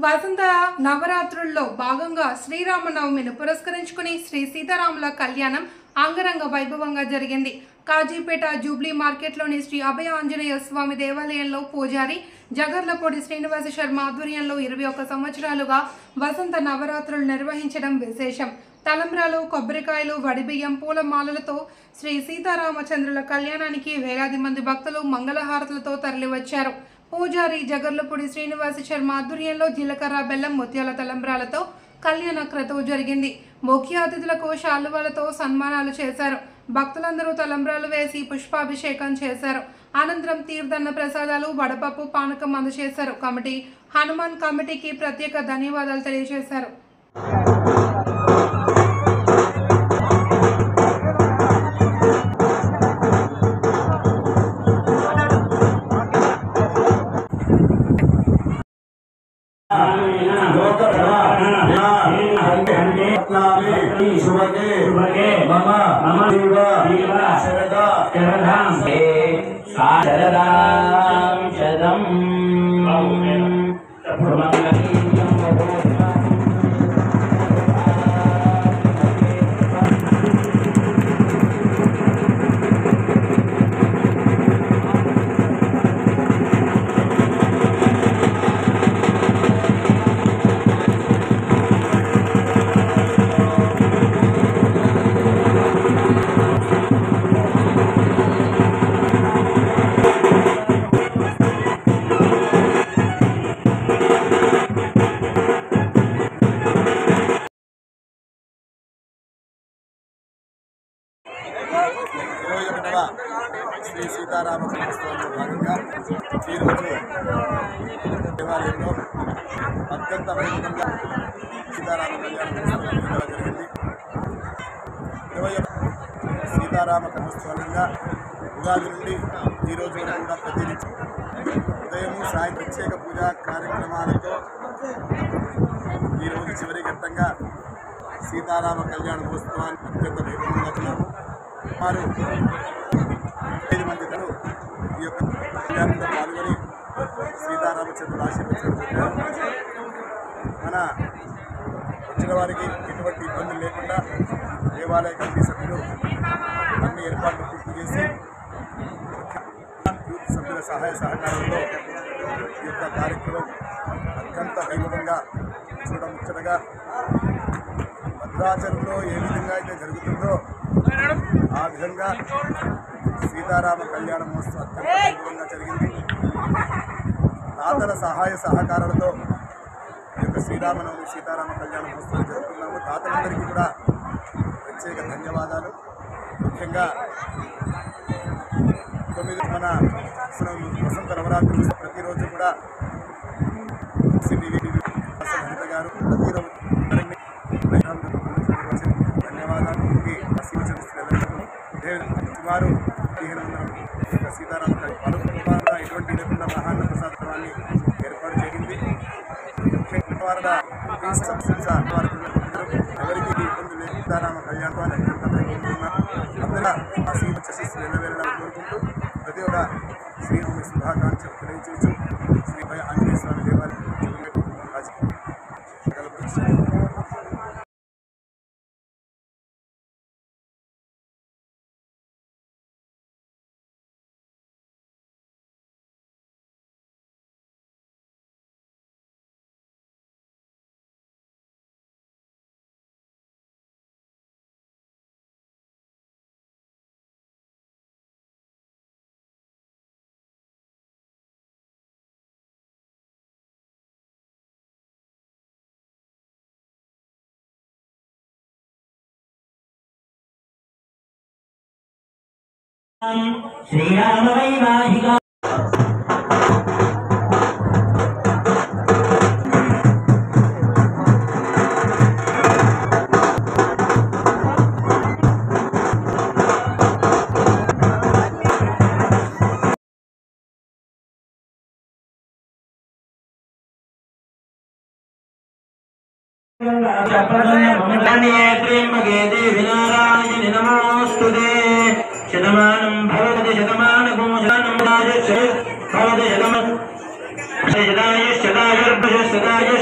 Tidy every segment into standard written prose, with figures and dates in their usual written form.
వసంత నవరాత్రుల్లో భాగంగా శ్రీరామనవమిని పురస్కరించుకుని శ్రీ సీతారాముల కళ్యాణం అంగరంగ వైభవంగా జరిగింది. కాజీపేట జూబ్లీ మార్కెట్లోని శ్రీ అభయ ఆంజనేయ స్వామి దేవాలయంలో పూజారి జగర్లపూడి శ్రీనివాస శర్మ ఆధ్వర్యంలో 21 సంవత్సరాలుగా వసంత నవరాత్రులు నిర్వహించడం విశేషం. తలంబ్రాలు, కొబ్బరికాయలు, వడిబియ్యం, పూలమాలలతో శ్రీ సీతారామచంద్రుల కళ్యాణానికి వేలాది మంది భక్తులు మంగళహారతులతో తరలివచ్చారు. పూజారి జగర్లపూడి శ్రీనివాస శర్మ ఆధ్వర్యంలో జీలకర్ర, బెల్లం, ముత్యాల తలంబ్రాలతో కళ్యాణ క్రతువు జరిగింది. ముఖ్య అతిథులకు శాలువాలతో సన్మానాలు చేశారు. భక్తులందరూ తలంబ్రాలు వేసి పుష్పాభిషేకం చేశారు. అనంతరం తీర్థన్న ప్రసాదాలు, వడపప్పు, పానకం అందజేశారు. హనుమాన్ కమిటీకి ప్రత్యేక ధన్యవాదాలు తెలియజేశారు. శ్రీ సీతారామ ఉత్సవంలో భాగంగా ఈరోజు దేవాలయంలో అత్యంత వైభవంగా సీతారామ కళ్యాణం జరిగింది. 21 సీతారామ కళ్యాణోత్సవంగా ఉగాది నుండి ఈరోజు కూడా ప్రతినిత్యం ఉదయం సాయంత్రం ప్రత్యేక పూజా కార్యక్రమాలతో ఈరోజు చివరి ఘట్టంగా సీతారామ కళ్యాణ మహోత్సవాన్ని అత్యంత వైభవంగా ఉన్నాము. వారు 5 మంది ఈ యొక్క కళ్యాణంలో పాల్గొని సీతారామచంద్రుడు ఆశీర్వదించారు. మన వచ్చిన వారికి ఎటువంటి ఇబ్బందులు లేకుండా దేవాలయ కమిటీ సభ్యులు అన్ని ఏర్పాట్లు పూర్తి చేసి యూత్ సభ్యుల సహాయ సహకారంతో ఈ యొక్క కార్యక్రమం అత్యంత వైభవంగా చూడముచ్చటగా భద్రాచలంలో ఏ విధంగా అయితే జరుగుతుందో ఆ విధంగా సీతారామ కళ్యాణ మహోత్సవం అత్యంత వైభవంగా జరిగింది. తాతల సహాయ సహకారాలతో ఈ యొక్క శ్రీరామనవమి సీతారామ కళ్యాణ మహోత్సవం జరుగుతున్నాము. తాతలందరికీ కూడా ప్రత్యేక ధన్యవాదాలు. ముఖ్యంగా 9 మన వసంత నవరాత్రులు ప్రతిరోజు కూడా హరిత గారు ప్రతిరోజు ధన్యవాదాలు. సుమారు 1500 సీతారామ ఎటువంటి లేకుండా మహాన్న ప్రసాదాన్ని ఏర్పాటు జరిగింది. ఎవరికి ఇబ్బంది లేదు. సీతారామ కళ్యాణాన్ని అందరూ ఆ సీత శిస్సు నెరవేరాలని కోరుకుంటూ ప్రతి ఒక్క శ్రీరామ శుభాకాంక్షలు తెలియజేయచ్చు. శ్రీ అభయ ఆంజనేయ స్వామి దేవాలయం శ్రీరామ వైవాహిక नमोस्तुते शतमानं भवति शतमानगो शतमानं भवति शतमानं शतायुः शतायुर्भुजः शतायुः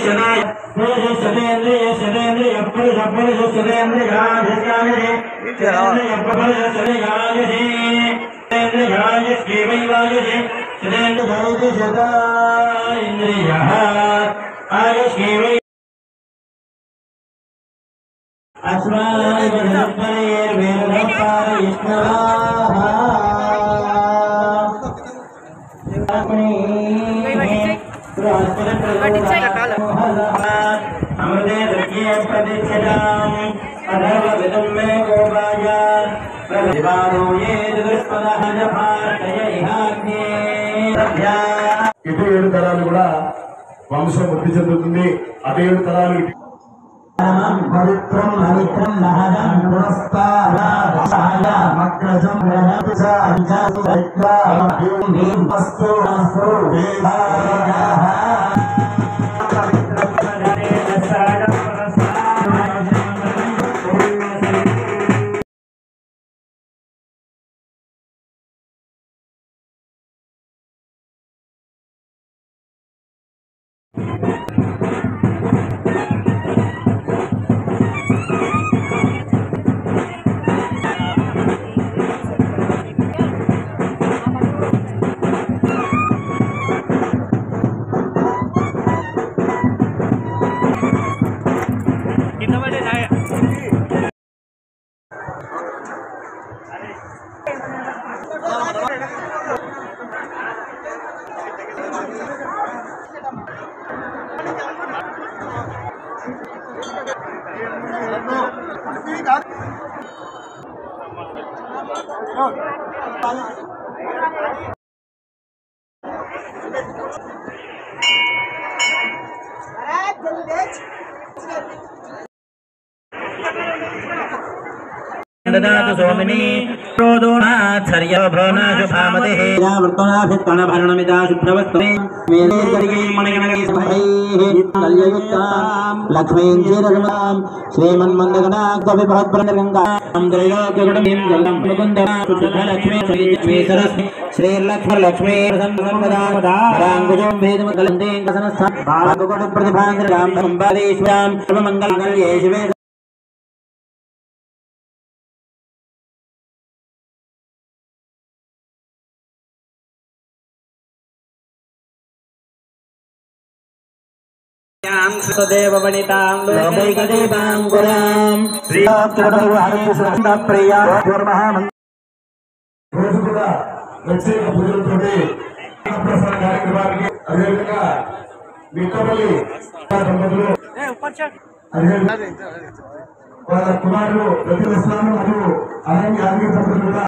ఇటు 7 తరాలు కూడా వంశం వృద్ధి చెందుతుంది. అటు 7 తరాలు పవిత్రం పవిత్రం నహరం మగ్రజం सोमिनी क्रोधोनाथर्य भ्रवनाशुभामतेः वृत्तनाभित्तनभरणमिदा शुभ्रवस्त्रे मेले गरिगे मणिगणगैः कल्ययुक्तां लक्ष्मीं क्षीरसमतां श्रीमन्मन्दगणाग्धविभवद्ब्रह्मगङ्गां त्रैलोक्यगुणमीं जलं मुकुन्दना शुद्धलक्ष्मी श्रीलक्ष्मी श्रीलक्ष्मी सर्वदाङ्गुजं वेदमकलन्देङ्गसनस्थां भागुगुणप्रतिभान्द्रगां सम्पादेश्वरां सर्वमङ्गलमङ्गल्ये शिवे सदैव वनितां लोकैकदेवाङ्कुरां श्रीयाप्तिरवहरप्रिया రోజు కూడా ప్రత్యేక పూజలతోటి ప్రసాద కార్యక్రమానికి అదేవిధంగా మిట్టపల్లి దంపతులు అదేవిధంగా వాళ్ళ కుమారులు ప్రతి స్నానం మరియు అలాగే ఆరోగ్య దంపతులు కూడా